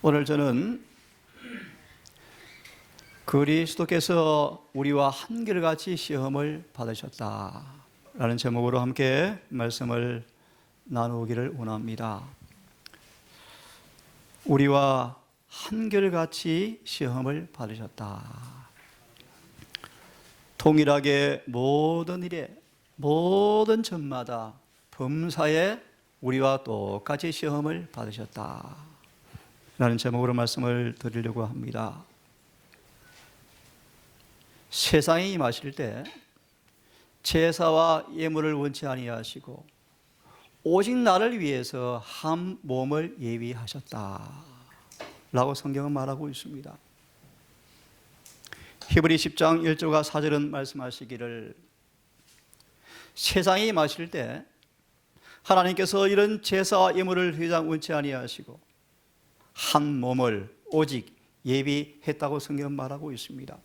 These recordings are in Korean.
오늘 저는 그리스도께서 우리와 한결같이 시험을 받으셨다라는 제목으로 함께 말씀을 나누기를 원합니다. 우리와 한결같이 시험을 받으셨다. 동일하게 모든 일에, 모든 점마다 범사에 우리와 똑같이 시험을 받으셨다 라는 제목으로 말씀을 드리려고 합니다. 세상에 임하실 때 제사와 예물을 원치 아니하시고 오직 나를 위해서 한 몸을 예비하셨다 라고 성경은 말하고 있습니다. 히브리 10장 1절과 4절은 말씀하시기를 세상에 임하실 때 하나님께서 이런 제사와 예물을 더 이상 원치 아니하시고 한 몸을 오직 예비했다고 성경은 말하고 있습니다.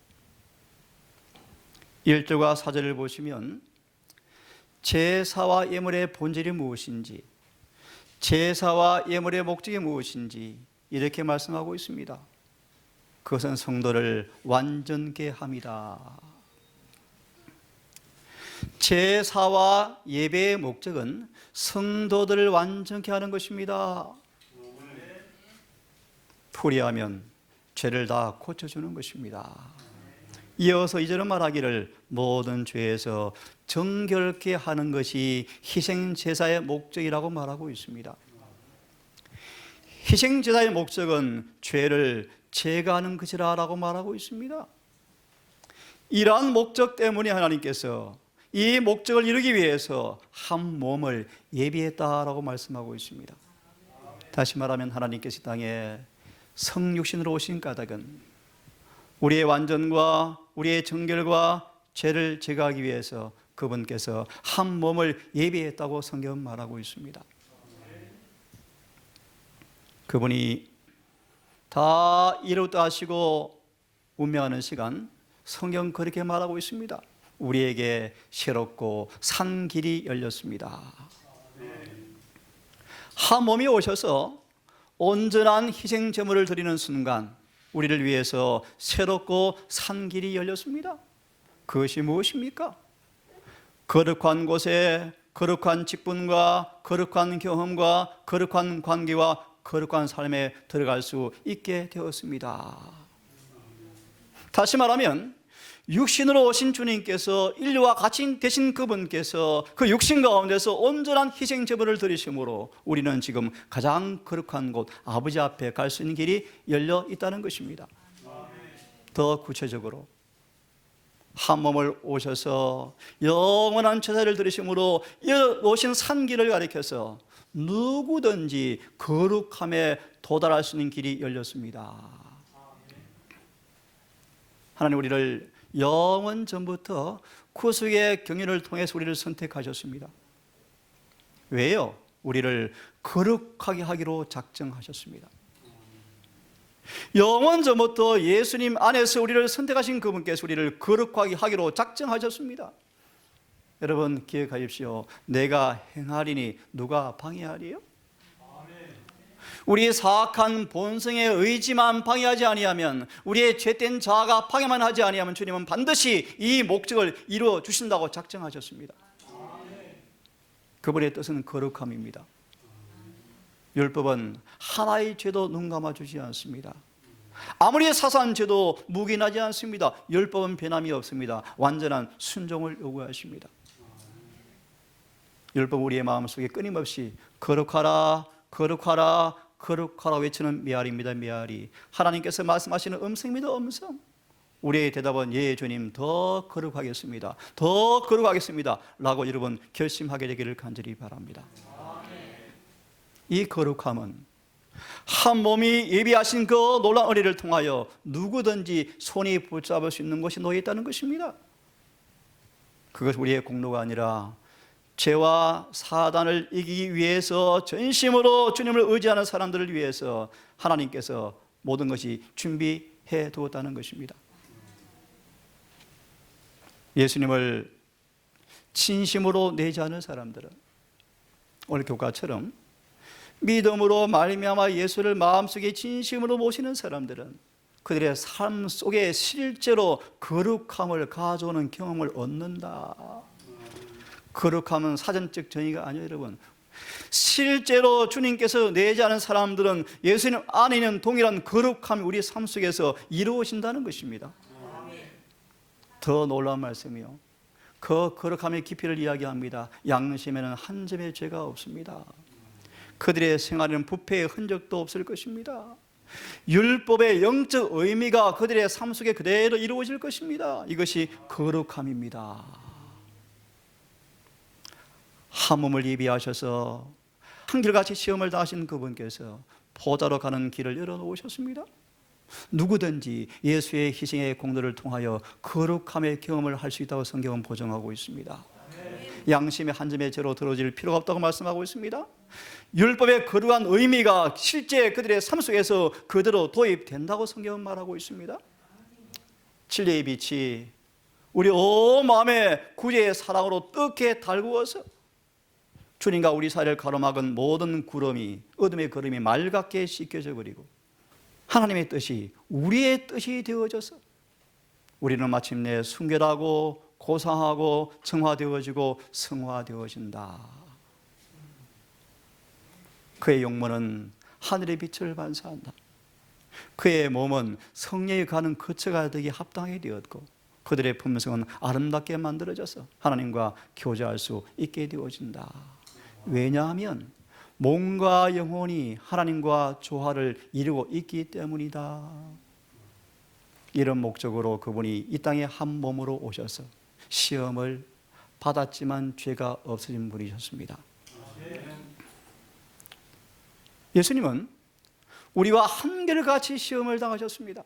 1절과 4절을 보시면 제사와 예물의 본질이 무엇인지, 제사와 예물의 목적이 무엇인지 이렇게 말씀하고 있습니다. 그것은 성도를 완전케 함이다. 제사와 예배의 목적은 성도들을 완전케 하는 것입니다. 풀이하면 죄를 다 고쳐주는 것입니다. 이어서 이절은 말하기를 모든 죄에서 정결케 하는 것이 희생제사의 목적이라고 말하고 있습니다. 희생제사의 목적은 죄를 제거하는 것이라 라고 말하고 있습니다. 이러한 목적 때문에 하나님께서 이 목적을 이루기 위해서 한 몸을 예비했다라고 말씀하고 있습니다. 다시 말하면 하나님께서 이 땅에 성육신으로 오신 까닭은 우리의 완전과 우리의 정결과 죄를 제거하기 위해서 그분께서 한 몸을 예비했다고 성경은 말하고 있습니다. 그분이 다 이루었다 하시고 운명하는 시간, 성경 그렇게 말하고 있습니다. 우리에게 새롭고 산 길이 열렸습니다. 한 몸이 오셔서 온전한 희생 제물을 드리는 순간 우리를 위해서 새롭고 산 길이 열렸습니다. 그것이 무엇입니까? 거룩한 곳에 거룩한 직분과 거룩한 경험과 거룩한 관계와 거룩한 삶에 들어갈 수 있게 되었습니다. 다시 말하면 육신으로 오신 주님께서 인류와 같이 되신 그분께서 그 육신 가운데서 온전한 희생 제물을 드리심으로 우리는 지금 가장 거룩한 곳 아버지 앞에 갈 수 있는 길이 열려 있다는 것입니다. 더 구체적으로 한 몸을 오셔서 영원한 제사를 드리심으로 오신 산길을 가리켜서 누구든지 거룩함에 도달할 수 있는 길이 열렸습니다. 하나님 우리를 영원 전부터 구속의 경륜을 통해서 우리를 선택하셨습니다. 왜요? 우리를 거룩하게 하기로 작정하셨습니다. 영원 전부터 예수님 안에서 우리를 선택하신 그분께서 우리를 거룩하게 하기로 작정하셨습니다. 여러분 기억하십시오. 내가 행하리니 누가 방해하리요? 우리의 사악한 본성의 의지만 방해하지 아니하면, 우리의 죄된 자아가 방해만 하지 아니하면 주님은 반드시 이 목적을 이루어 주신다고 작정하셨습니다. 그분의 뜻은 거룩함입니다. 율법은 하나의 죄도 눈 감아주지 않습니다. 아무리 사소한 죄도 묵인하지 않습니다. 율법은 변함이 없습니다. 완전한 순종을 요구하십니다. 율법 우리의 마음속에 끊임없이 거룩하라 거룩하라 거룩하라 외치는 메아리입니다. 메아리. 하나님께서 말씀하시는 음성입니다. 음성. 우리의 대답은 예 주님 더 거룩하겠습니다. 더 거룩하겠습니다 라고 여러분 결심하게 되기를 간절히 바랍니다. 이 거룩함은 한 몸이 예비하신 그 놀라운 은혜를 통하여 누구든지 손이 붙잡을 수 있는 것이 놓여 있다는 것입니다. 그것이 우리의 공로가 아니라 죄와 사단을 이기기 위해서 전심으로 주님을 의지하는 사람들을 위해서 하나님께서 모든 것이 준비해 두었다는 것입니다. 예수님을 진심으로 내지 않은 사람들은 오늘 교과처럼 믿음으로 말미암아 예수를 마음속에 진심으로 모시는 사람들은 그들의 삶 속에 실제로 거룩함을 가져오는 경험을 얻는다. 거룩함은 사전적 정의가 아니에요, 여러분. 실제로 주님께서 내지 않은 사람들은 예수님 안에 있는 동일한 거룩함이 우리 삶 속에서 이루어진다는 것입니다. 더 놀라운 말씀이요, 그 거룩함의 깊이를 이야기합니다. 양심에는 한 점의 죄가 없습니다. 그들의 생활에는 부패의 흔적도 없을 것입니다. 율법의 영적 의미가 그들의 삶 속에 그대로 이루어질 것입니다. 이것이 거룩함입니다. 한 몸을 예비하셔서 한결같이 시험을 다하신 그분께서 보좌로 가는 길을 열어놓으셨습니다. 누구든지 예수의 희생의 공로를 통하여 거룩함의 경험을 할 수 있다고 성경은 보증하고 있습니다. 양심의 한 점의 죄로 들어질 필요가 없다고 말씀하고 있습니다. 율법의 거룩한 의미가 실제 그들의 삶 속에서 그대로 도입된다고 성경은 말하고 있습니다. 진리의 빛이 우리 온 마음에 구제의 사랑으로 뜨겁게 달구어서 주님과 우리 사이를 가로막은 모든 구름이, 어둠의 구름이 맑게 씻겨져 버리고 하나님의 뜻이 우리의 뜻이 되어져서 우리는 마침내 순결하고 고상하고 정화되어지고 성화되어진다. 그의 용모는 하늘의 빛을 반사한다. 그의 몸은 성령이 가는 거처가 되기 합당하게 되었고 그들의 품성은 아름답게 만들어져서 하나님과 교제할 수 있게 되어진다. 왜냐하면 몸과 영혼이 하나님과 조화를 이루고 있기 때문이다. 이런 목적으로 그분이 이 땅에 한 몸으로 오셔서 시험을 받았지만 죄가 없어진 분이셨습니다. 예수님은 우리와 한결같이 시험을 당하셨습니다.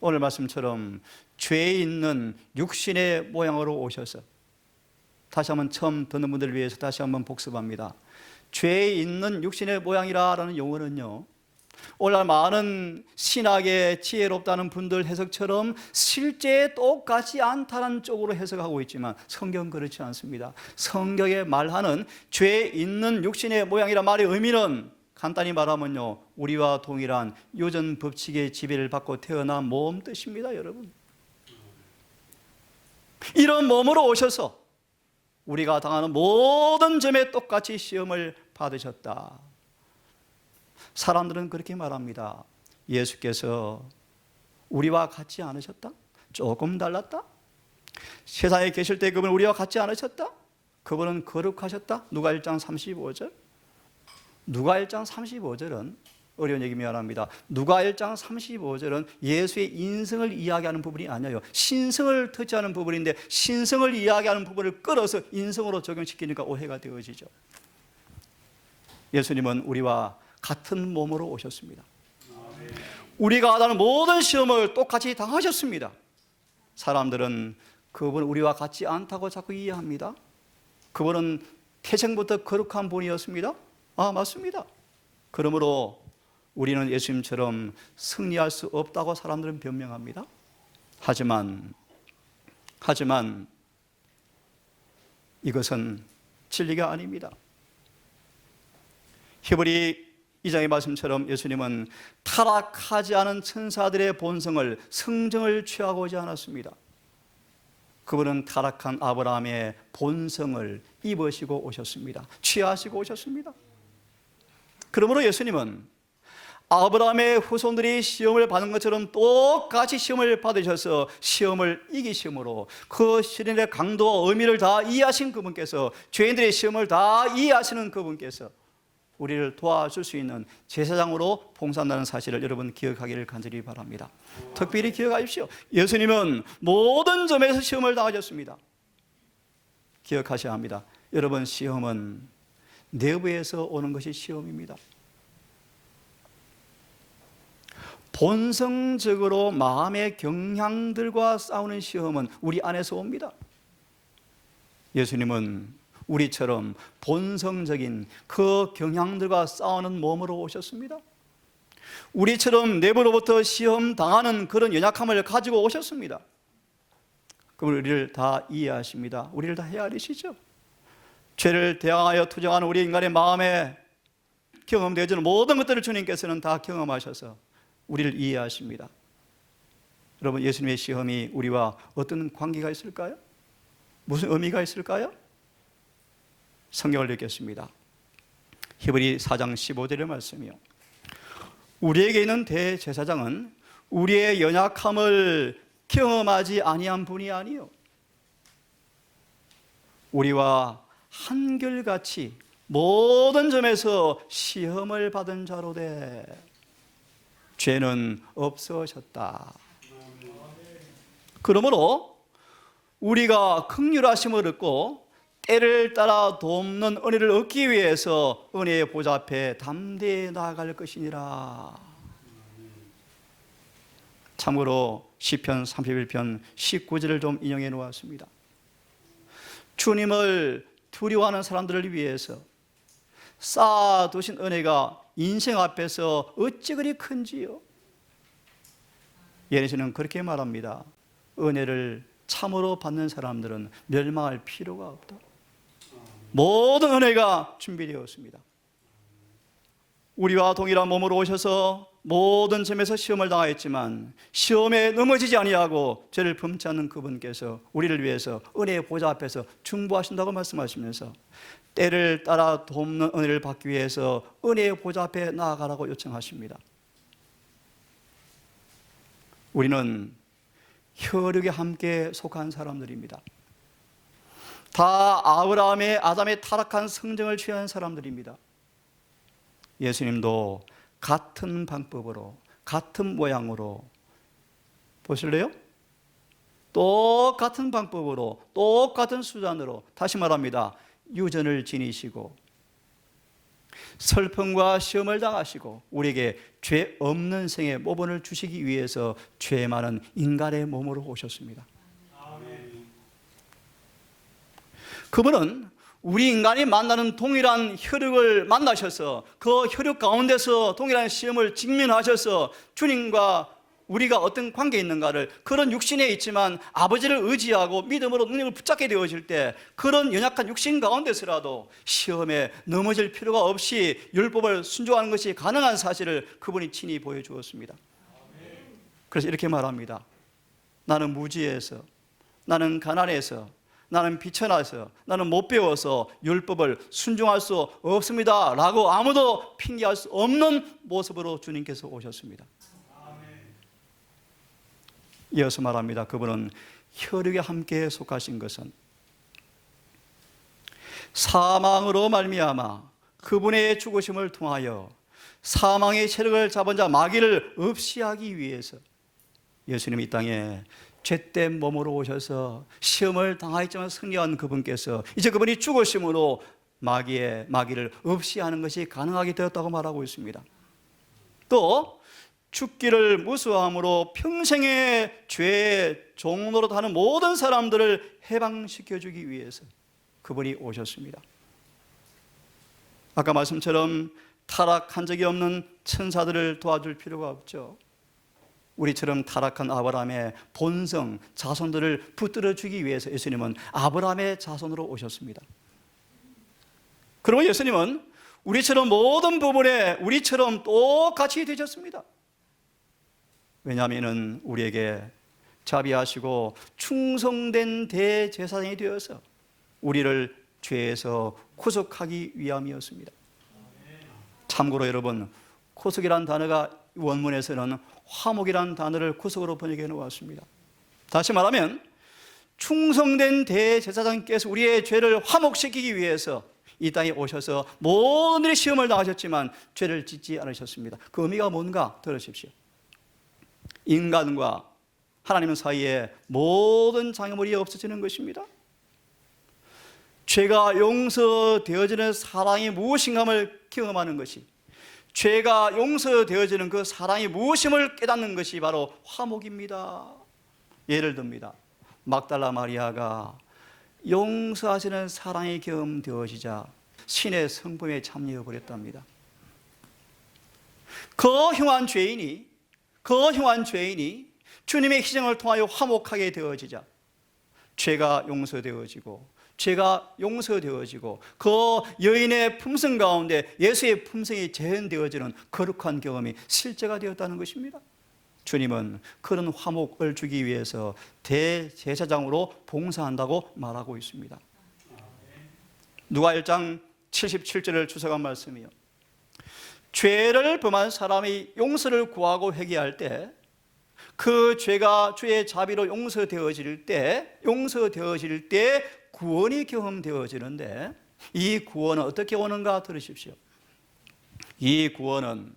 오늘 말씀처럼 죄 있는 육신의 모양으로 오셔서, 다시 한번 처음 듣는 분들을 위해서 다시 한번 복습합니다. 죄 있는 육신의 모양이라는 용어는요, 오늘날 많은 신학의 지혜롭다는 분들 해석처럼 실제 똑같지 않다는 쪽으로 해석하고 있지만 성경은 그렇지 않습니다. 성경에 말하는 죄 있는 육신의 모양이란 말의 의미는 간단히 말하면요, 우리와 동일한 유전 법칙의 지배를 받고 태어난 몸 뜻입니다. 여러분, 이런 몸으로 오셔서 우리가 당하는 모든 점에 똑같이 시험을 받으셨다. 사람들은 그렇게 말합니다. 예수께서 우리와 같지 않으셨다? 조금 달랐다? 세상에 계실 때 그분은 우리와 같지 않으셨다? 그분은 거룩하셨다? 누가 1장 35절? 누가 1장 35절은 어려운 얘기 미안합니다. 누가 1장 35절은 예수의 인성을 이야기하는 부분이 아니에요. 신성을 터치하는 부분인데 신성을 이야기하는 부분을 끌어서 인성으로 적용시키니까 오해가 되어지죠. 예수님은 우리와 같은 몸으로 오셨습니다. 우리가 하는 모든 시험을 똑같이 당하셨습니다. 사람들은 그분은 우리와 같지 않다고 자꾸 이해합니다. 그분은 태생부터 거룩한 분이었습니다. 맞습니다. 그러므로 우리는 예수님처럼 승리할 수 없다고 사람들은 변명합니다. 하지만 이것은 진리가 아닙니다. 히브리 2장의 말씀처럼 예수님은 타락하지 않은 천사들의 본성을, 성정을 취하고자 않았습니다. 그분은 타락한 아브라함의 본성을 입으시고 오셨습니다. 취하시고 오셨습니다. 그러므로 예수님은 아브라함의 후손들이 시험을 받는 것처럼 똑같이 시험을 받으셔서 시험을 이기심으로 그 시련의 강도와 의미를 다 이해하신 그분께서, 죄인들의 시험을 다 이해하시는 그분께서 우리를 도와줄 수 있는 제사장으로 봉사한다는 사실을 여러분 기억하기를 간절히 바랍니다. 특별히 기억하십시오. 예수님은 모든 점에서 시험을 당하셨습니다. 기억하셔야 합니다. 여러분, 시험은 내부에서 오는 것이 시험입니다. 본성적으로 마음의 경향들과 싸우는 시험은 우리 안에서 옵니다. 예수님은 우리처럼 본성적인 그 경향들과 싸우는 몸으로 오셨습니다. 우리처럼 내부로부터 시험 당하는 그런 연약함을 가지고 오셨습니다. 그럼 우리를 다 이해하십니다. 우리를 다 헤아리시죠. 죄를 대항하여 투정하는 우리 인간의 마음에 경험되어지는 모든 것들을 주님께서는 다 경험하셔서 우리를 이해하십니다. 여러분, 예수님의 시험이 우리와 어떤 관계가 있을까요? 무슨 의미가 있을까요? 성경을 읽겠습니다. 히브리 4장 15절의 말씀이요. 우리에게 있는 대제사장은 우리의 연약함을 경험하지 아니한 분이 아니요, 우리와 한결같이 모든 점에서 시험을 받은 자로되 죄는 없으셨다. 그러므로 우리가 긍휼하심을 얻고 때를 따라 돕는 은혜를 얻기 위해서 은혜의 보좌 앞에 담대히 나아갈 것이니라. 참고로 시편 31편 19절을 좀 인용해 놓았습니다. 주님을 두려워하는 사람들을 위해서 쌓아두신 은혜가 인생 앞에서 어찌 그리 큰지요. 예레미야는 그렇게 말합니다. 은혜를 참으로 받는 사람들은 멸망할 필요가 없다. 모든 은혜가 준비되었습니다. 우리와 동일한 몸으로 오셔서 모든 점에서 시험을 당하였지만 시험에 넘어지지 아니하고 죄를 범치 않는 그분께서 우리를 위해서 은혜의 보좌 앞에서 중보하신다고 말씀하시면서 때를 따라 돕는 은혜를 받기 위해서 은혜의 보좌 앞에 나아가라고 요청하십니다. 우리는 혈육에 함께 속한 사람들입니다. 다 아담의 타락한 성정을 취한 사람들입니다. 예수님도 같은 방법으로, 같은 모양으로, 보실래요? 똑같은 방법으로, 똑같은 수단으로, 다시 말합니다, 유전을 지니시고 슬픔과 시험을 당하시고 우리에게 죄 없는 생의 모본을 주시기 위해서 죄 많은 인간의 몸으로 오셨습니다. 그분은 우리 인간이 만나는 동일한 혈육을 만나셔서 그 혈육 가운데서 동일한 시험을 직면하셔서 주님과 우리가 어떤 관계에 있는가를, 그런 육신에 있지만 아버지를 의지하고 믿음으로 능력을 붙잡게 되어질 때 그런 연약한 육신 가운데서라도 시험에 넘어질 필요가 없이 율법을 순종하는 것이 가능한 사실을 그분이 친히 보여주었습니다. 그래서 이렇게 말합니다. 나는 무지해서, 나는 가난해서, 나는 비천해서, 나는 못 배워서 율법을 순종할 수 없습니다 라고 아무도 핑계할 수 없는 모습으로 주님께서 오셨습니다. 이어서 말합니다. 그분은 혈육에 함께 속하신 것은 사망으로 말미암아 그분의 죽으심을 통하여 사망의 세력을 잡은 자 마귀를 없이 하기 위해서 예수님이 이 땅에 죄된 몸으로 오셔서 시험을 당하였지만 승리한 그분께서 이제 그분이 죽으심으로 마귀를 없이 하는 것이 가능하게 되었다고 말하고 있습니다. 또 죽기를 무수함으로 평생의 죄의 종노릇 하는 모든 사람들을 해방시켜주기 위해서 그분이 오셨습니다. 아까 말씀처럼 타락한 적이 없는 천사들을 도와줄 필요가 없죠. 우리처럼 타락한 아브라함의 본성, 자손들을 붙들어주기 위해서 예수님은 아브라함의 자손으로 오셨습니다. 그리고 예수님은 우리처럼 모든 부분에 우리처럼 똑같이 되셨습니다. 왜냐하면 우리에게 자비하시고 충성된 대제사장이 되어서 우리를 죄에서 구속하기 위함이었습니다. 참고로 여러분, 구속이란 단어가 원문에서는 화목이란 단어를 구속으로 번역해 놓았습니다. 다시 말하면 충성된 대제사장께서 우리의 죄를 화목시키기 위해서 이 땅에 오셔서 모든 일의 시험을 당하셨지만 죄를 짓지 않으셨습니다. 그 의미가 뭔가 들으십시오. 인간과 하나님 사이에 모든 장애물이 없어지는 것입니다. 죄가 용서되어지는 사랑이 무엇인가를 경험하는 것이, 죄가 용서되어지는 그 사랑이 무엇임을 깨닫는 것이 바로 화목입니다. 예를 듭니다. 막달라 마리아가 용서하시는 사랑이 경험되어지자 신의 성품에 참여해 버렸답니다. 그 흉한 죄인이 주님의 희생을 통하여 화목하게 되어지자 죄가 용서되어지고 죄가 용서되어지고 그 여인의 품성 가운데 예수의 품성이 재현되어지는 거룩한 경험이 실제가 되었다는 것입니다. 주님은 그런 화목을 주기 위해서 대제사장으로 봉사한다고 말하고 있습니다. 누가 1장 77절을 주석한 말씀이요, 죄를 범한 사람이 용서를 구하고 회개할 때 그 죄가 주의 자비로 용서되어질 때 구원이 경험되어지는데, 이 구원은 어떻게 오는가 들으십시오. 이 구원은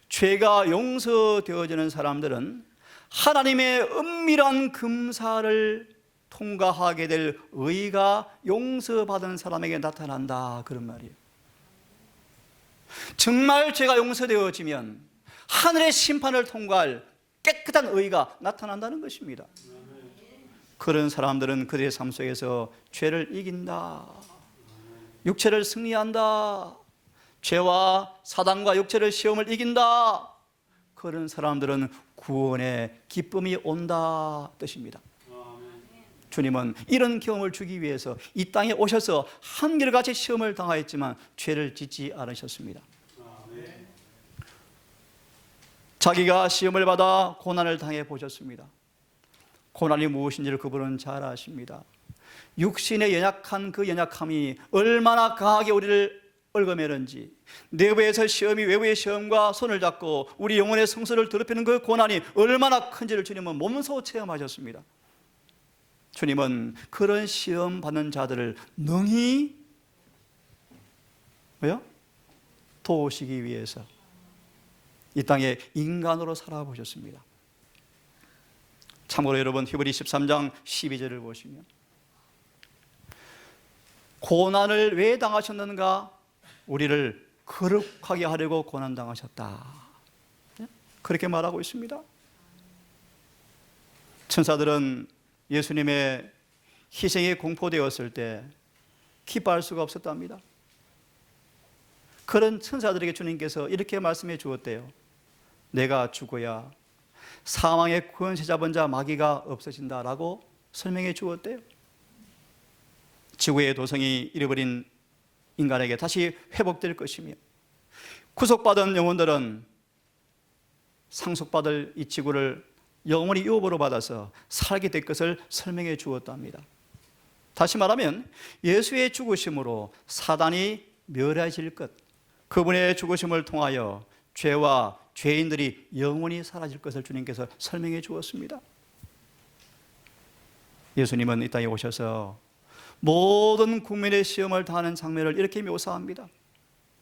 죄가 용서되어지는 사람들은 하나님의 은밀한 금사를 통과하게 될 의가 용서받은 사람에게 나타난다, 그런 말이에요. 정말 죄가 용서되어지면 하늘의 심판을 통과할 깨끗한 의가 나타난다는 것입니다. 그런 사람들은 그들의 삶 속에서 죄를 이긴다, 육체를 승리한다, 죄와 사단과 육체를 시험을 이긴다. 그런 사람들은 구원의 기쁨이 온다 뜻입니다. 주님은 이런 경험을 주기 위해서 이 땅에 오셔서 한결같이 시험을 당하였지만 죄를 짓지 않으셨습니다. 자기가 시험을 받아 고난을 당해 보셨습니다. 고난이 무엇인지를 그분은 잘 아십니다. 육신의 연약한 그 연약함이 얼마나 강하게 우리를 얽어매는지, 내부에서 시험이 외부의 시험과 손을 잡고 우리 영혼의 성소를 더럽히는 그 고난이 얼마나 큰지를 주님은 몸소 체험하셨습니다. 주님은 그런 시험 받는 자들을 능히 도우시기 위해서 이 땅에 인간으로 살아보셨습니다. 참고로 여러분, 히브리 13장 12절을 보시면 고난을 왜 당하셨는가? 우리를 거룩하게 하려고 고난당하셨다, 그렇게 말하고 있습니다. 천사들은 예수님의 희생이 공포되었을 때 기뻐할 수가 없었답니다. 그런 천사들에게 주님께서 이렇게 말씀해 주었대요. 내가 죽어야 사망의 권세 잡은 자 마귀가 없어진다라고 설명해 주었대요. 지구의 도성이 잃어버린 인간에게 다시 회복될 것이며, 구속받은 영혼들은 상속받을 이 지구를 영원히 유업으로 받아서 살게 될 것을 설명해 주었답니다. 다시 말하면 예수의 죽으심으로 사단이 멸해질 것, 그분의 죽으심을 통하여 죄와 죄인들이 영원히 사라질 것을 주님께서 설명해 주었습니다. 예수님은 이 땅에 오셔서 모든 국민의 시험을 당하는 장면을 이렇게 묘사합니다.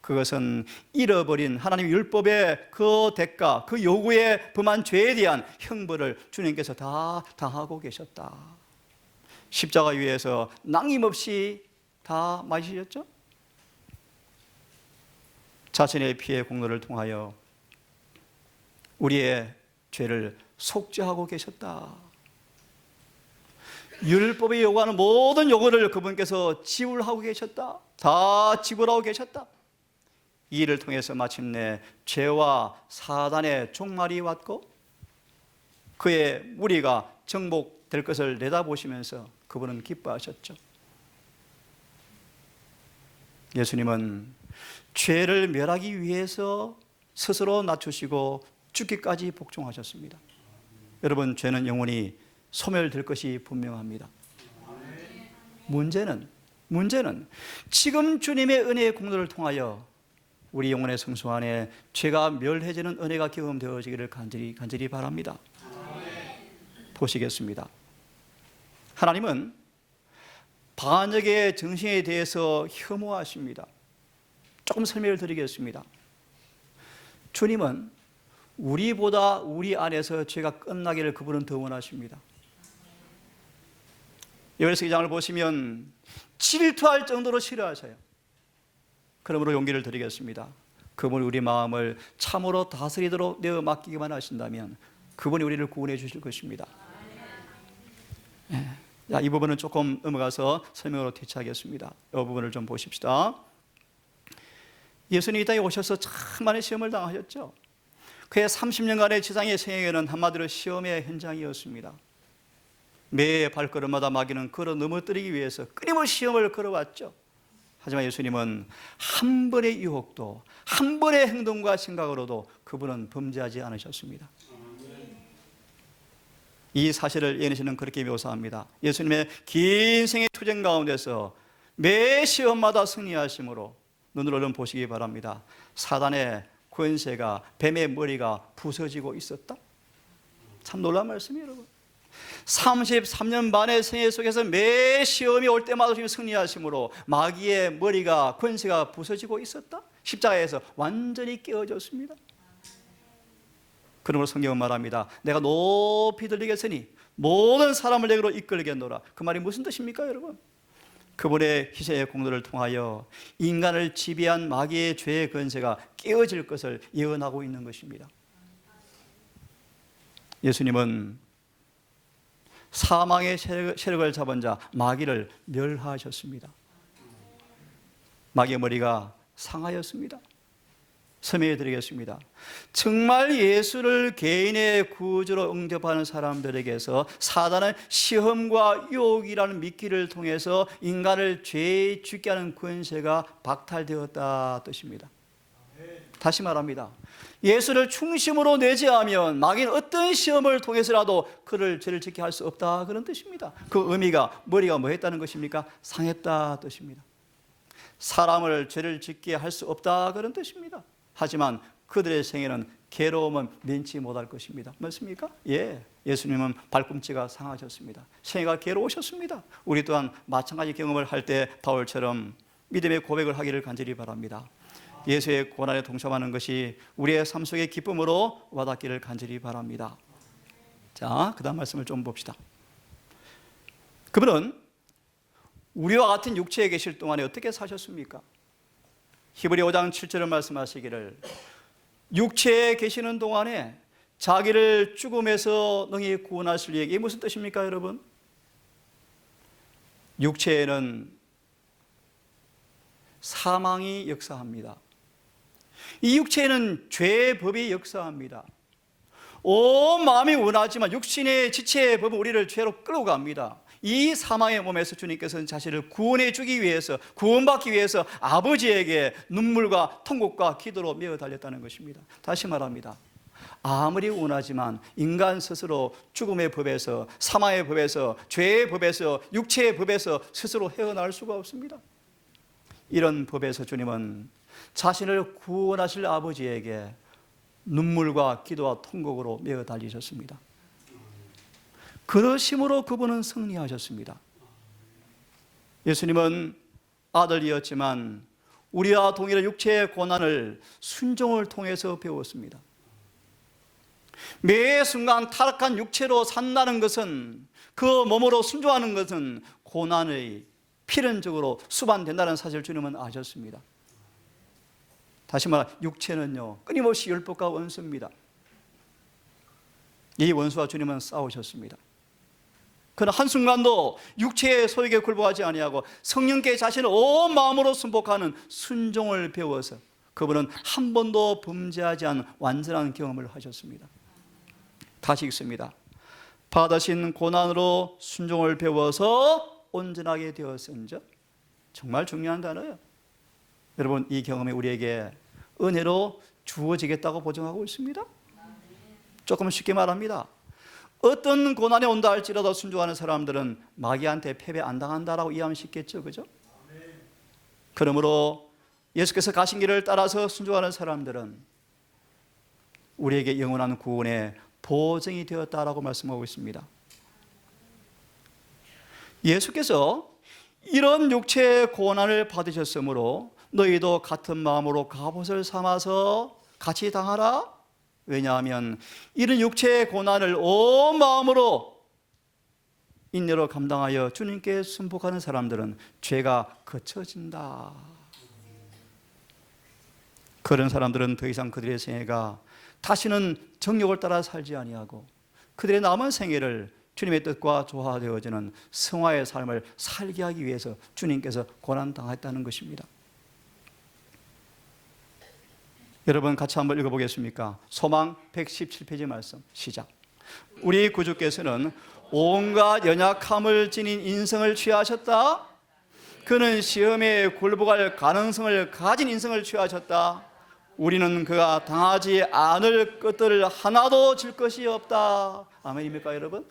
그것은 잃어버린 하나님의 율법의 그 대가, 그 요구에 범한 죄에 대한 형벌을 주님께서 다 당하고 계셨다. 십자가 위에서 낭임없이 다 마시셨죠? 자신의 피의 공로를 통하여 우리의 죄를 속죄하고 계셨다. 율법이 요구하는 모든 요구를 그분께서 지불하고 계셨다. 다 지불하고 계셨다. 이 일을 통해서 마침내 죄와 사단의 종말이 왔고 그의 무리가 정복될 것을 내다보시면서 그분은 기뻐하셨죠. 예수님은 죄를 멸하기 위해서 스스로 낮추시고 죽기까지 복종하셨습니다. 여러분, 죄는 영원히 소멸될 것이 분명합니다. 문제는 지금 주님의 은혜의 공로를 통하여 우리 영혼의 성소 안에 죄가 멸해지는 은혜가 경험되어지기를 간절히 바랍니다. 보시겠습니다. 하나님은 반역의 정신에 대해서 혐오하십니다. 조금 설명을 드리겠습니다. 주님은 우리보다 우리 안에서 죄가 끝나기를 그분은 더 원하십니다. 요한일서 2장을 보시면 질투할 정도로 싫어하셔요. 그러므로 용기를 드리겠습니다. 그분이 우리 마음을 참으로 다스리도록 내어 맡기기만 하신다면 그분이 우리를 구원해 주실 것입니다. 이 부분은 조금 넘어가서 설명으로 뒤차겠습니다. 이 부분을 좀 보십시다. 예수님이 이 땅에 오셔서 참 많은 시험을 당하셨죠. 그의 30년간의 지상의 생애는 한마디로 시험의 현장이었습니다. 매 발걸음마다 마귀는 걸어 넘어뜨리기 위해서 끊임없이 시험을 걸어왔죠. 하지만 예수님은 한 번의 유혹도, 한 번의 행동과 생각으로도 그분은 범죄하지 않으셨습니다. 이 사실을 예언시는 그렇게 묘사합니다. 예수님의 긴 생의 투쟁 가운데서 매 시험마다 승리하심으로 눈으로 얼른 보시기 바랍니다. 사단의 권세가, 뱀의 머리가 부서지고 있었다. 참 놀라운 말씀이에요, 여러분. 33년 반의 생애 속에서 매 시험이 올 때마다 주님 승리하심으로 마귀의 머리가, 권세가 부서지고 있었다. 십자가에서 완전히 깨어졌습니다. 그러므로 성경은 말합니다. 내가 높이 들리겠으니 모든 사람을 내게로 이끌겠노라. 그 말이 무슨 뜻입니까, 여러분? 그분의 희생의 공로를 통하여 인간을 지배한 마귀의 죄의 권세가 깨어질 것을 예언하고 있는 것입니다. 예수님은 사망의 세력을 잡은 자 마귀를 멸하셨습니다. 마귀의 머리가 상하였습니다. 설명해 드리겠습니다. 정말 예수를 개인의 구주로 응접하는 사람들에게서 사단은 시험과 유혹이라는 미끼를 통해서 인간을 죄에 죽게 하는 권세가 박탈되었다 뜻입니다. 다시 말합니다. 예수를 중심으로 내재하면 마귀는 어떤 시험을 통해서라도 그를 죄를 짓게 할 수 없다, 그런 뜻입니다. 그 의미가 머리가 뭐 했다는 것입니까? 상했다 뜻입니다. 사람을 죄를 짓게 할 수 없다, 그런 뜻입니다. 하지만 그들의 생애는 괴로움은 면치 못할 것입니다. 맞습니까? 예, 예수님은 발꿈치가 상하셨습니다. 생애가 괴로우셨습니다. 우리 또한 마찬가지 경험을 할 때 바울처럼 믿음의 고백을 하기를 간절히 바랍니다. 예수의 고난에 동참하는 것이 우리의 삶 속의 기쁨으로 와닿기를 간절히 바랍니다. 자, 그 다음 말씀을 좀 봅시다. 그분은 우리와 같은 육체에 계실 동안에 어떻게 사셨습니까? 히브리 5장 7절을 말씀하시기를 육체에 계시는 동안에 자기를 죽음에서 능히 구원하실 이에게, 이게 무슨 뜻입니까, 여러분? 육체에는 사망이 역사합니다. 이 육체에는 죄의 법이 역사합니다. 온 마음이 원하지만 육신의 지체의 법은 우리를 죄로 끌고 갑니다. 이 사망의 몸에서 주님께서는 자신을 구원해 주기 위해서, 구원받기 위해서 아버지에게 눈물과 통곡과 기도로 메어 달렸다는 것입니다. 다시 말합니다. 아무리 원하지만 인간 스스로 죽음의 법에서, 사망의 법에서, 죄의 법에서, 육체의 법에서 스스로 헤어나올 수가 없습니다. 이런 법에서 주님은 자신을 구원하실 아버지에게 눈물과 기도와 통곡으로 메어 달리셨습니다. 그러심으로 그분은 승리하셨습니다. 예수님은 아들이었지만 우리와 동일한 육체의 고난을 순종을 통해서 배웠습니다. 매 순간 타락한 육체로 산다는 것은, 그 몸으로 순종하는 것은 고난의 필연적으로 수반된다는 사실을 주님은 아셨습니다. 다시 말해 육체는요, 끊임없이 율법과 원수입니다. 이 원수와 주님은 싸우셨습니다. 그러나 한순간도 육체의 소욕에 굴복하지 아니하고 성령께 자신을 온 마음으로 순복하는 순종을 배워서 그분은 한 번도 범죄하지 않은 완전한 경험을 하셨습니다. 다시 읽습니다. 받으신 고난으로 순종을 배워서 온전하게 되었은즉. 정말 중요한 단어예요. 여러분, 이 경험이 우리에게 은혜로 주어지겠다고 보증하고 있습니다. 조금 쉽게 말합니다. 어떤 고난이 온다 할지라도 순종하는 사람들은 마귀한테 패배 안 당한다라고 이해하면 쉽겠죠, 그죠? 그러므로 예수께서 가신 길을 따라서 순종하는 사람들은 우리에게 영원한 구원의 보증이 되었다라고 말씀하고 있습니다. 예수께서 이런 육체의 고난을 받으셨으므로 너희도 같은 마음으로 갑옷을 삼아서 같이 당하라. 왜냐하면 이런 육체의 고난을 온 마음으로 인내로 감당하여 주님께 순복하는 사람들은 죄가 거쳐진다. 그런 사람들은 더 이상 그들의 생애가 다시는 정욕을 따라 살지 아니하고 그들의 남은 생애를 주님의 뜻과 조화되어지는 성화의 삶을 살게 하기 위해서 주님께서 고난당했다는 것입니다. 여러분 같이 한번 읽어보겠습니까? 소망 117페이지 말씀 시작. 우리 구주께서는 온갖 연약함을 지닌 인생을 취하셨다. 그는 시험에 굴복할 가능성을 가진 인생을 취하셨다. 우리는 그가 당하지 않을 것들을 하나도 질 것이 없다. 아멘입니까, 여러분?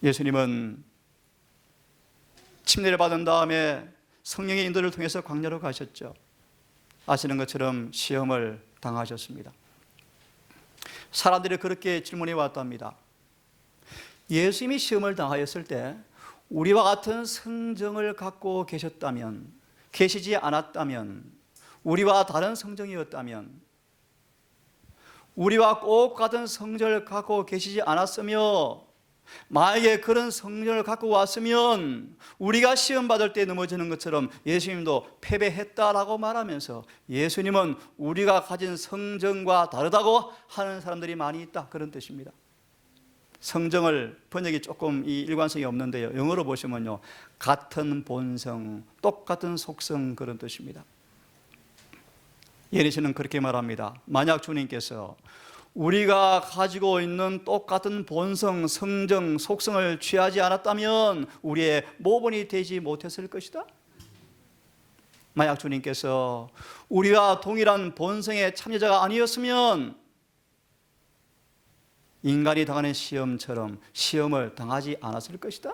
예수님은 침례를 받은 다음에 성령의 인도를 통해서 광야로 가셨죠. 아시는 것처럼 시험을 당하셨습니다. 사람들이 그렇게 질문해 왔답니다. 예수님이 시험을 당하였을 때 우리와 같은 성정을 갖고 계셨다면, 계시지 않았다면, 우리와 다른 성정이었다면, 우리와 꼭 같은 성정을 갖고 계시지 않았으며 만약에 그런 성령을 갖고 왔으면 우리가 시험 받을 때 넘어지는 것처럼 예수님도 패배했다라고 말하면서 예수님은 우리가 가진 성정과 다르다고 하는 사람들이 많이 있다, 그런 뜻입니다. 성정을 번역이 조금 이 일관성이 없는데요, 영어로 보시면요, 같은 본성, 똑같은 속성, 그런 뜻입니다. 예리시는 그렇게 말합니다. 만약 주님께서 우리가 가지고 있는 똑같은 본성, 성정, 속성을 취하지 않았다면 우리의 모본이 되지 못했을 것이다. 만약 주님께서 우리가 동일한 본성의 참여자가 아니었으면 인간이 당하는 시험처럼 시험을 당하지 않았을 것이다.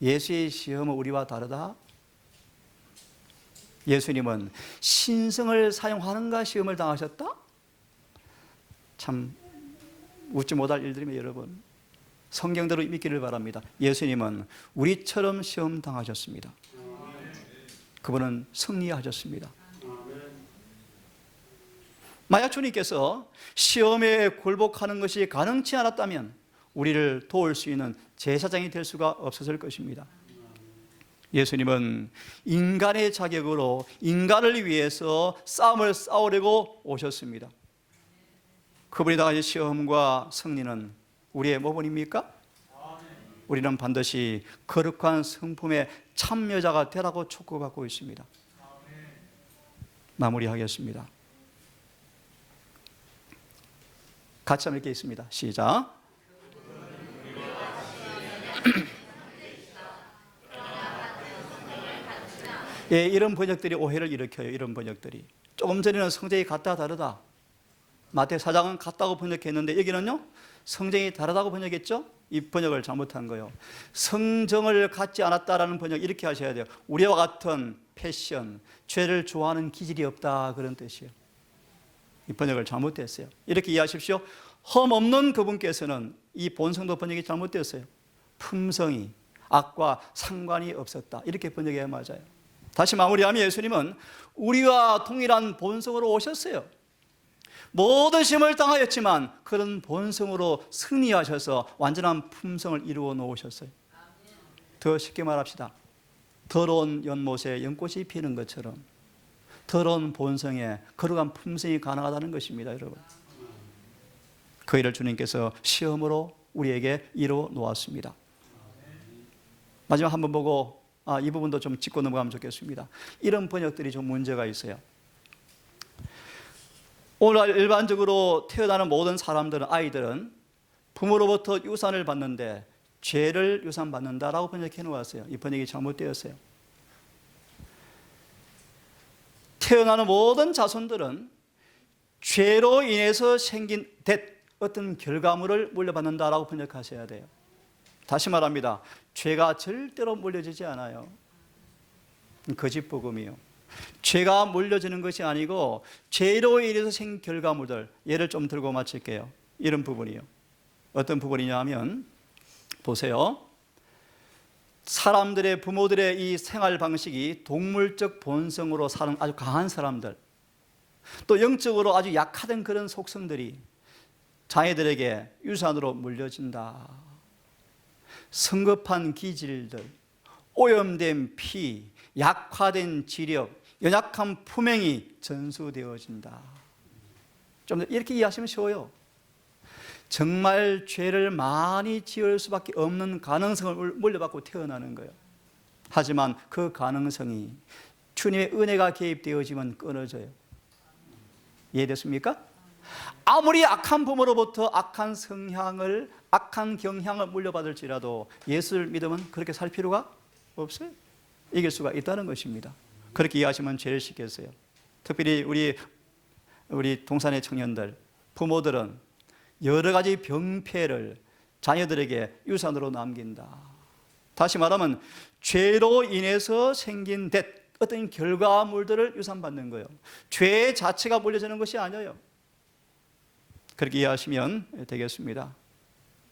예수의 시험은 우리와 다르다. 예수님은 신성을 사용하는가 시험을 당하셨다? 참 웃지 못할 일들이면 여러분, 성경대로 믿기를 바랍니다. 예수님은 우리처럼 시험 당하셨습니다. 그분은 승리하셨습니다. 만약 주님께서 시험에 굴복하는 것이 가능치 않았다면 우리를 도울 수 있는 제사장이 될 수가 없었을 것입니다. 예수님은 인간의 자격으로 인간을 위해서 싸움을 싸우려고 오셨습니다. 그분이 당하신 시험과 승리는 우리의 모본입니까? 우리는 반드시 거룩한 성품의 참여자가 되라고 촉구받고 있습니다. 마무리하겠습니다. 같이 한번 읽겠습니다. 시작. 예, 이런 번역들이 오해를 일으켜요. 이런 번역들이 조금 전에는 성경이 같다 다르다, 마태 4장은 같다고 번역했는데 여기는요 성정이 다르다고 번역했죠. 이 번역을 잘못한 거예요. 성정을 갖지 않았다라는 번역 이렇게 하셔야 돼요. 우리와 같은 패션, 죄를 좋아하는 기질이 없다, 그런 뜻이에요. 이 번역을 잘못했어요. 이렇게 이해하십시오. 흠없는 그분께서는 이 본성도 번역이 잘못됐어요. 품성이 악과 상관이 없었다, 이렇게 번역해야 맞아요. 다시 마무리하면 예수님은 우리와 동일한 본성으로 오셨어요. 모든 시험을 당하였지만 그런 본성으로 승리하셔서 완전한 품성을 이루어 놓으셨어요. 더 쉽게 말합시다. 더러운 연못에 연꽃이 피는 것처럼 더러운 본성에 거룩한 품성이 가능하다는 것입니다, 여러분. 그 일을 주님께서 시험으로 우리에게 이루어 놓았습니다. 마지막 한번 보고 이 부분도 좀 짚고 넘어가면 좋겠습니다. 이런 번역들이 좀 문제가 있어요. 오늘 일반적으로 태어나는 모든 사람들은, 아이들은 부모로부터 유산을 받는데 죄를 유산받는다라고 번역해 놓았어요. 이 번역이 잘못되었어요. 태어나는 모든 자손들은 죄로 인해서 생긴 어떤 결과물을 물려받는다라고 번역하셔야 돼요. 다시 말합니다. 죄가 절대로 물려지지 않아요. 거짓복음이요. 죄가 물려지는 것이 아니고 죄로 인해서 생긴 결과물들, 예를 좀 들고 마칠게요. 이런 부분이요. 어떤 부분이냐 하면 보세요. 사람들의, 부모들의 이 생활 방식이 동물적 본성으로 사는 아주 강한 사람들, 또 영적으로 아주 약하던 그런 속성들이 자녀들에게 유산으로 물려진다. 성급한 기질들, 오염된 피, 약화된 지력, 연약한 품행이 전수되어진다. 좀 더 이렇게 이해하시면 쉬워요. 정말 죄를 많이 지을 수밖에 없는 가능성을 물려받고 태어나는 거예요. 하지만 그 가능성이 주님의 은혜가 개입되어지면 끊어져요. 이해됐습니까? 아무리 악한 부모로부터 악한 성향을, 악한 경향을 물려받을지라도 예수를 믿으면 그렇게 살 필요가 없어요. 이길 수가 있다는 것입니다. 그렇게 이해하시면 제일 쉽겠어요. 특별히 우리 동산의 청년들, 부모들은 여러 가지 병폐를 자녀들에게 유산으로 남긴다. 다시 말하면 죄로 인해서 생긴 어떤 결과물들을 유산받는 거예요. 죄 자체가 물려주는 것이 아니에요. 그렇게 이해하시면 되겠습니다.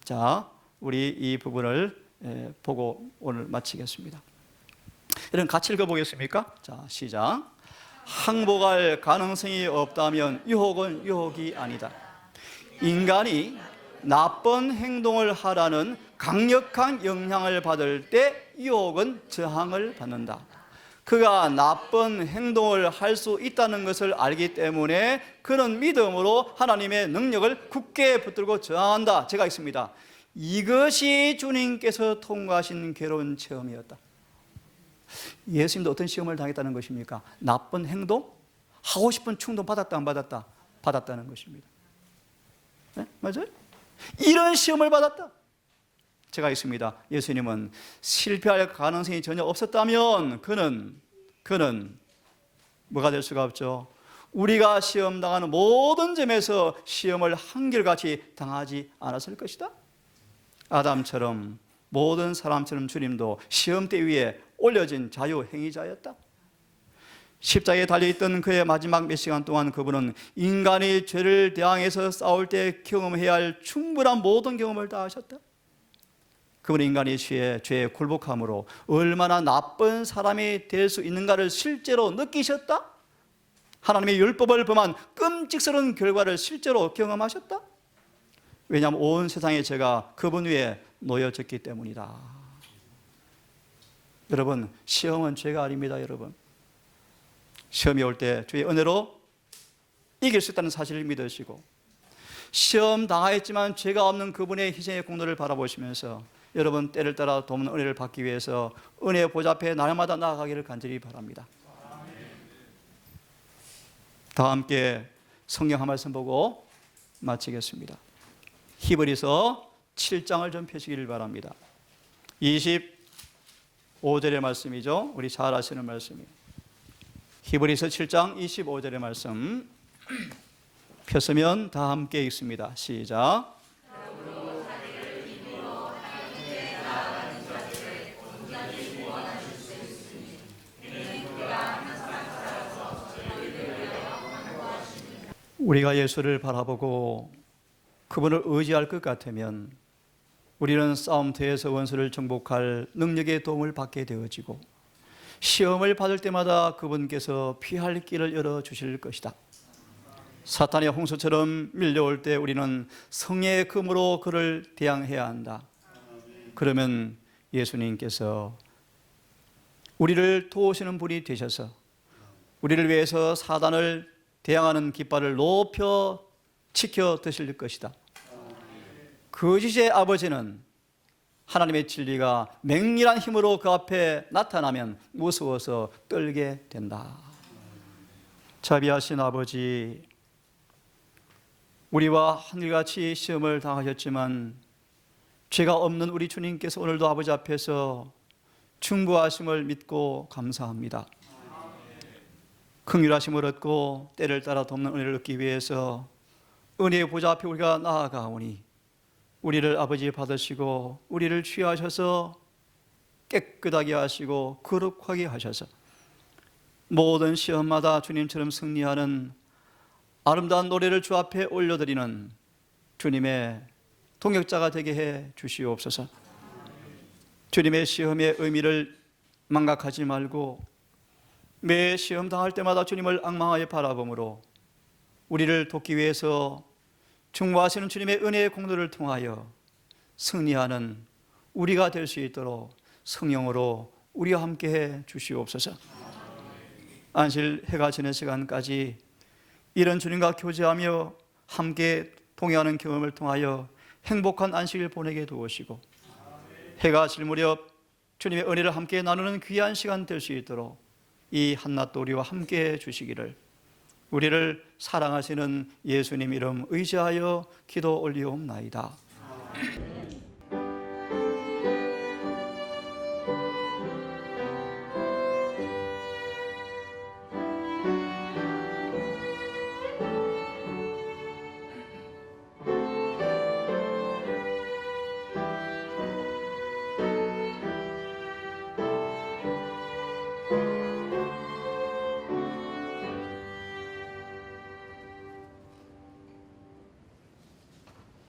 자, 우리 이 부분을 보고 오늘 마치겠습니다. 여러분 같이 읽어보겠습니까? 자, 시작. 항복할 가능성이 없다면 유혹은 유혹이 아니다. 인간이 나쁜 행동을 하라는 강력한 영향을 받을 때 유혹은 저항을 받는다. 그가 나쁜 행동을 할 수 있다는 것을 알기 때문에 그는 믿음으로 하나님의 능력을 굳게 붙들고 저항한다. 제가 있습니다. 이것이 주님께서 통과하신 괴로운 체험이었다. 예수님도 어떤 시험을 당했다는 것입니까? 나쁜 행동? 하고 싶은 충동 받았다 안 받았다? 받았다는 것입니다. 네? 맞아요? 이런 시험을 받았다. 제가 있습니다. 예수님은 실패할 가능성이 전혀 없었다면 그는 뭐가 될 수가 없죠. 우리가 시험 당하는 모든 점에서 시험을 한결같이 당하지 않았을 것이다. 아담처럼 모든 사람처럼 주님도 시험대 위에 올려진 자유행위자였다. 십자가에 달려있던 그의 마지막 몇 시간 동안 그분은 인간이 죄를 대항해서 싸울 때 경험해야 할 충분한 모든 경험을 다 하셨다. 그분은 인간이 죄에 굴복함으로 얼마나 나쁜 사람이 될 수 있는가를 실제로 느끼셨다. 하나님의 율법을 범한 끔찍스러운 결과를 실제로 경험하셨다. 왜냐하면 온 세상의 죄가 그분 위에 놓여졌기 때문이다. 여러분, 시험은 죄가 아닙니다. 여러분, 시험이 올 때 주의 은혜로 이길 수 있다는 사실을 믿으시고, 시험 당하였지만 죄가 없는 그분의 희생의 공로를 바라보시면서 여러분 때를 따라 돕는 은혜를 받기 위해서 은혜의 보좌 앞에 날마다 나아가기를 간절히 바랍니다. 다 함께 성경 한 말씀 보고 마치겠습니다. 히브리서 7장을 좀 펴시기를 바랍니다. 25절의 말씀이죠. 우리 잘 아시는 말씀이에요. 히브리서 7장 25절의 말씀 폈으면 다 함께 읽습니다. 시작. 우리가 예수를 바라보고 그분을 의지할 것 같으면 우리는 싸움터에서 원수를 정복할 능력의 도움을 받게 되어지고 시험을 받을 때마다 그분께서 피할 길을 열어주실 것이다. 사탄의 홍수처럼 밀려올 때 우리는 성령의 금으로 그를 대항해야 한다. 그러면 예수님께서 우리를 도우시는 분이 되셔서 우리를 위해서 사단을 대항하는 깃발을 높여 지켜 드실 것이다. 거짓의 아버지는 하나님의 진리가 맹렬한 힘으로 그 앞에 나타나면 무서워서 떨게 된다. 자비하신 아버지, 우리와 하늘같이 시험을 당하셨지만 죄가 없는 우리 주님께서 오늘도 아버지 앞에서 중보하심을 믿고 감사합니다. 긍휼하심을 얻고 때를 따라 돕는 은혜를 얻기 위해서 은혜의 보좌 앞에 우리가 나아가오니 우리를 아버지 받으시고 우리를 취하셔서 깨끗하게 하시고 거룩하게 하셔서 모든 시험마다 주님처럼 승리하는 아름다운 노래를 주 앞에 올려드리는 주님의 동역자가 되게 해 주시옵소서. 주님의 시험의 의미를 망각하지 말고 매 시험 당할 때마다 주님을 앙망하여 바라봄으로 우리를 돕기 위해서 중보하시는 주님의 은혜의 공로를 통하여 승리하는 우리가 될 수 있도록 성령으로 우리와 함께 해 주시옵소서. 안실 해가 지는 시간까지 이런 주님과 교제하며 함께 동행하는 경험을 통하여 행복한 안식을 보내게 도우시고 해가 질 무렵 주님의 은혜를 함께 나누는 귀한 시간 될 수 있도록 이 한낮도 우리와 함께 해 주시기를 우리를 사랑하시는 예수님 이름 의지하여 기도 올리옵나이다.